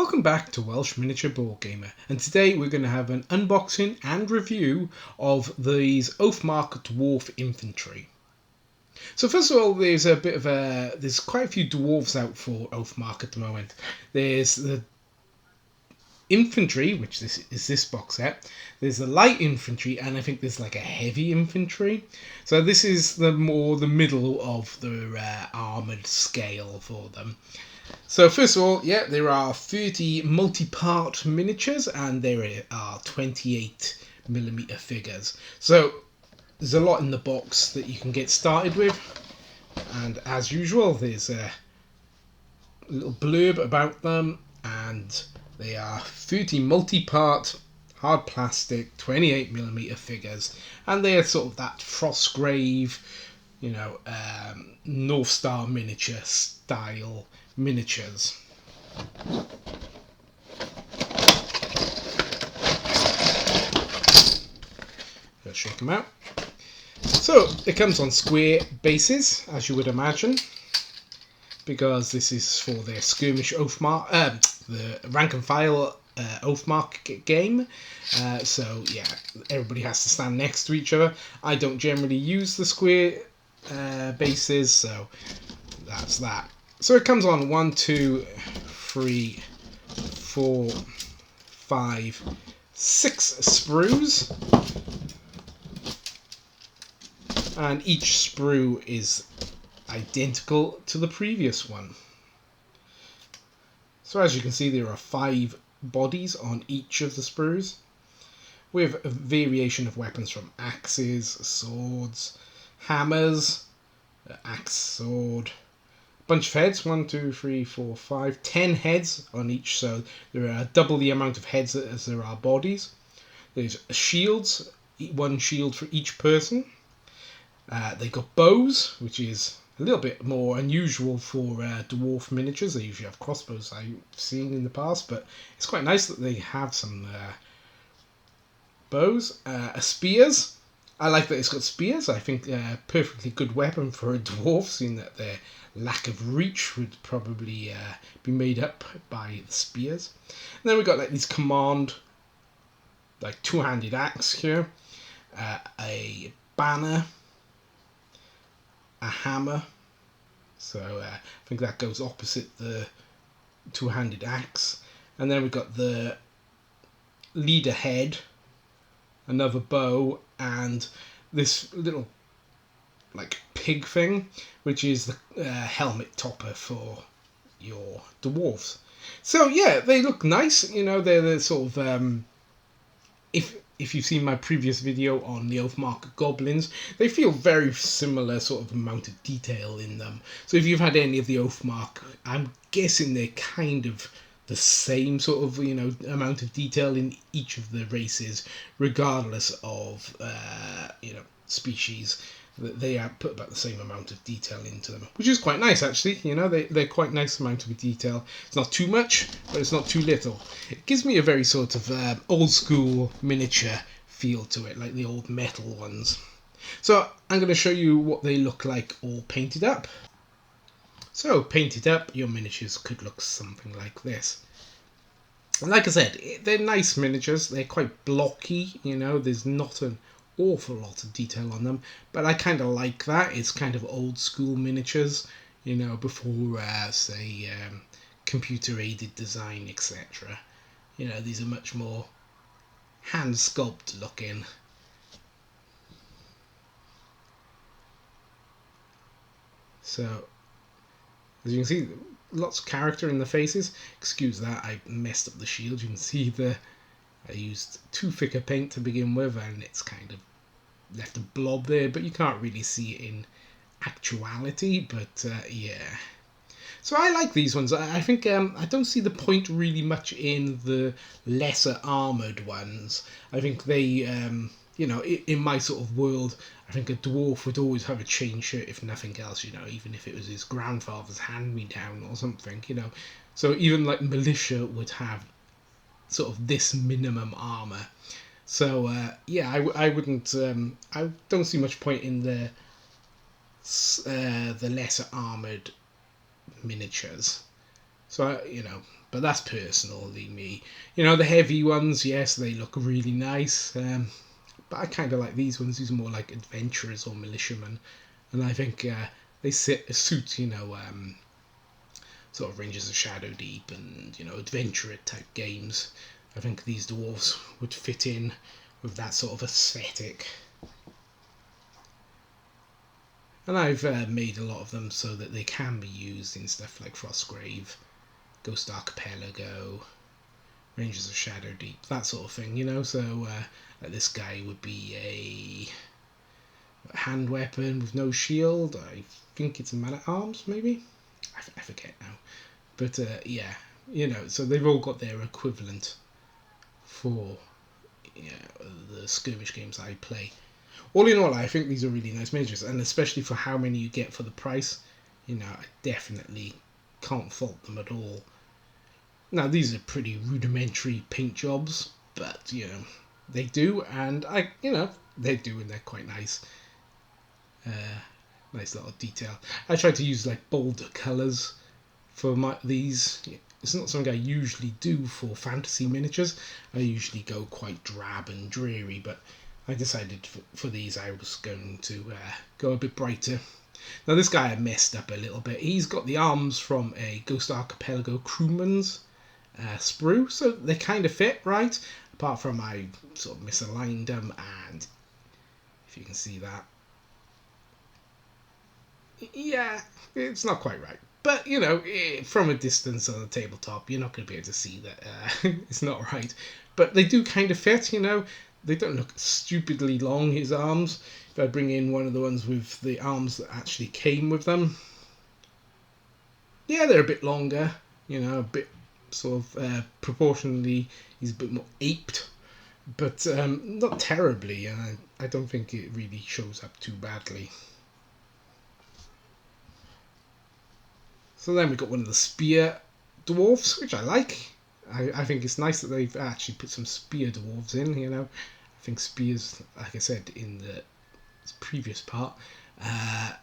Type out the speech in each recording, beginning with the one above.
Welcome back to Welsh Miniature Board Gamer, and today we're going to have an unboxing and review of these Oathmark dwarf infantry. So first of all, there's quite a few dwarves out for Oathmark at the moment. There's the infantry, which this box set. There's the light infantry, and I think there's like a heavy infantry. So this is the middle of the armoured scale for them. So first of all, yeah, there are 30 multi-part miniatures and there are 28mm figures. So there's a lot in the box that you can get started with. And as usual, there's a little blurb about them, and they are 30 multi-part hard plastic 28mm figures, and they're sort of that Frostgrave, North Star miniature style miniatures. Let's shake them out. So it comes on square bases, as you would imagine, because this is for their skirmish Oathmark, the rank and file Oathmark game. So yeah, everybody has to stand next to each other. I don't generally use the square bases, so that's that. So it comes on 1, 2, 3, 4, 5, 6 sprues, and each sprue is identical to the previous one. So as you can see, there are 5 bodies on each of the sprues, with a variation of weapons from axes, swords, hammers, axe, sword, bunch of heads, 1, 2, 3, 4, 5, 10 heads on each, so there are double the amount of heads as there are bodies. There's shields, 1 shield for each person. They've got bows, which is a little bit more unusual for dwarf miniatures. They usually have crossbows, I've seen in the past, but it's quite nice that they have some bows. Spears. I like that it's got spears. I think a perfectly good weapon for a dwarf, seeing that their lack of reach would probably be made up by the spears. And then we've got like these command, like two-handed axe here, a banner, a hammer. So I think that goes opposite the two-handed axe. And then we've got the leader head, another bow, and this little like pig thing, which is the helmet topper for your dwarves. So yeah, they look nice. They're the sort of if you've seen my previous video on the Oathmark goblins, they feel very similar sort of amount of detail in them. So if you've had any of the Oathmark, I'm guessing they're kind of the same sort of amount of detail in each of the races, regardless of species. They put about the same amount of detail into them, which is quite nice actually. They're quite nice amount of detail. It's not too much, but it's not too little. It gives me a very sort of old school miniature feel to it, like the old metal ones. So I'm going to show you what they look like all painted up. So painted up, your miniatures could look something like this. And like I said, they're nice miniatures. They're quite blocky. There's not an awful lot of detail on them, but I kind of like that. It's kind of old school miniatures, before say computer aided design, etc. These are much more hand sculpt looking. So as you can see, lots of character in the faces. Excuse that, I messed up the shield. You can see I used too thick a paint to begin with, and it's kind of left a blob there, but you can't really see it in actuality. But yeah, so I like these ones. I think I don't see the point really much in the lesser armoured ones. I think they, in my sort of world, I think a dwarf would always have a chain shirt, if nothing else, even if it was his grandfather's hand-me-down or something, So even like militia would have sort of this minimum armor. So yeah, I wouldn't. I don't see much point in the lesser armored miniatures. So but that's personally me. You know, the heavy ones, yes, they look really nice. But I kind of like these ones. These are more like adventurers or militiamen, and I think they suit, you know, sort of Rangers of Shadow Deep and, you know, adventurer type games. I think these dwarves would fit in with that sort of aesthetic. And I've made a lot of them so that they can be used in stuff like Frostgrave, Ghost Archipelago, Rangers of Shadow Deep, that sort of thing, you know. So this guy would be a hand weapon with no shield. I think it's a man-at-arms, maybe? I forget now. But yeah, you know, so they've all got their equivalent for, yeah, the skirmish games I play. All in all, I think these are really nice miniatures, and especially for how many you get for the price, you know, I definitely can't fault them at all. Now, these are pretty rudimentary paint jobs, but, you know, they do, and they do, and they're quite nice. Nice little detail. I try to use like bolder colours for these. It's not something I usually do for fantasy miniatures. I usually go quite drab and dreary, but I decided for these I was going to go a bit brighter. Now this guy I messed up a little bit. He's got the arms from a Ghost Archipelago crewman's sprue, so they kind of fit right, apart from I sort of misaligned them, and if you can see that, yeah, it's not quite right. But, you know, from a distance on the tabletop, you're not going to be able to see that it's not right. But they do kind of fit, you know. They don't look stupidly long, his arms. If I bring in one of the ones with the arms that actually came with them, yeah, they're a bit longer, you know, a bit sort of proportionally, he's a bit more aped. But not terribly, and I don't think it really shows up too badly. So then we've got one of the spear dwarfs, which I like. I think it's nice that they've actually put some spear dwarves in, you know. I think spears, like I said in the previous part,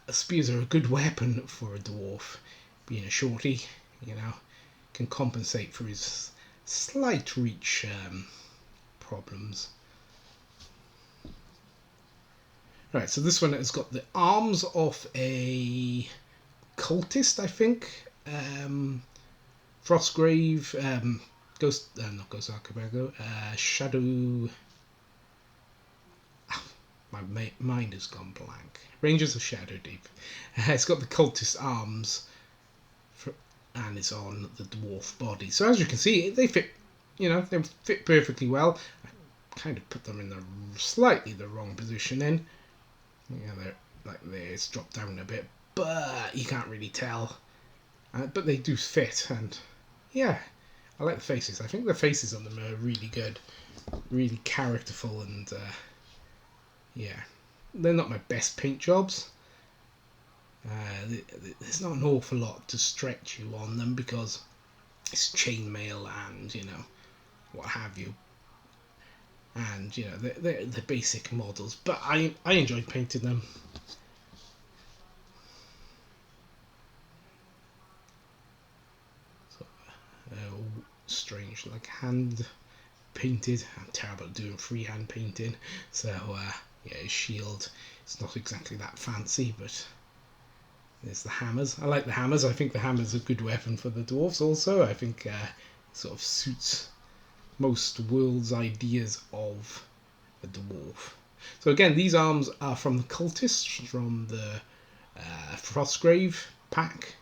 spears are a good weapon for a dwarf. Being a shorty, you know, can compensate for his slight reach problems. Right, so this one has got the arms of a cultist, I think. Frostgrave, not Ghost Archipelago, Shadow. My mind has gone blank. Rangers of Shadow Deep. It's got the cultist arms, and it's on the dwarf body. So as you can see, they fit. You know, they fit perfectly well. I kind of put them in the slightly the wrong position. In, yeah, they're like it's dropped down a bit, but you can't really tell. But they do fit, and yeah, I like the faces. I think the faces on them are really good, really characterful, and yeah, they're not my best paint jobs. There's not an awful lot to stretch you on them because it's chainmail and, you know, what have you. And, you know, they're the basic models, but I enjoyed painting them. So, strange, like hand painted. I'm terrible at doing freehand painting, so yeah, his shield, it's not exactly that fancy, but there's the hammers. I like the hammers. I think the hammer's a good weapon for the dwarves also. I think it sort of suits most worlds' ideas of a dwarf. So again, these arms are from the cultists, from the Frostgrave pack.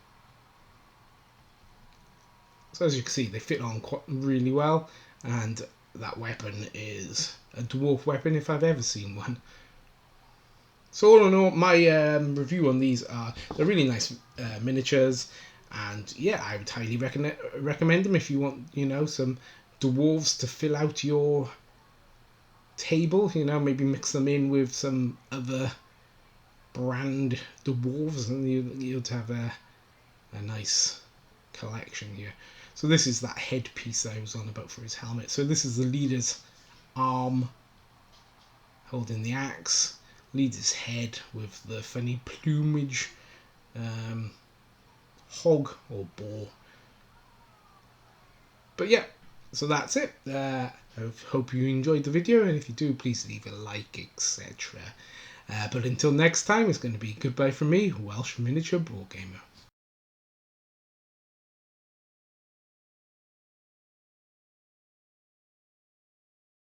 So as you can see, they fit on quite really well, and that weapon is a dwarf weapon if I've ever seen one. So all in all, my review on these are, they're really nice miniatures, and yeah, I would highly recommend them if you want, you know, some dwarves to fill out your table, you know, maybe mix them in with some other brand dwarves, and you'd have a nice collection here. So this is that headpiece I was on about for his helmet. So this is the leader's arm holding the axe, leader's head with the funny plumage, hog or boar. But yeah, so that's it. I hope you enjoyed the video, and if you do, please leave a like, etc. But until next time, it's going to be goodbye from me, Welsh Miniature Board Gamer.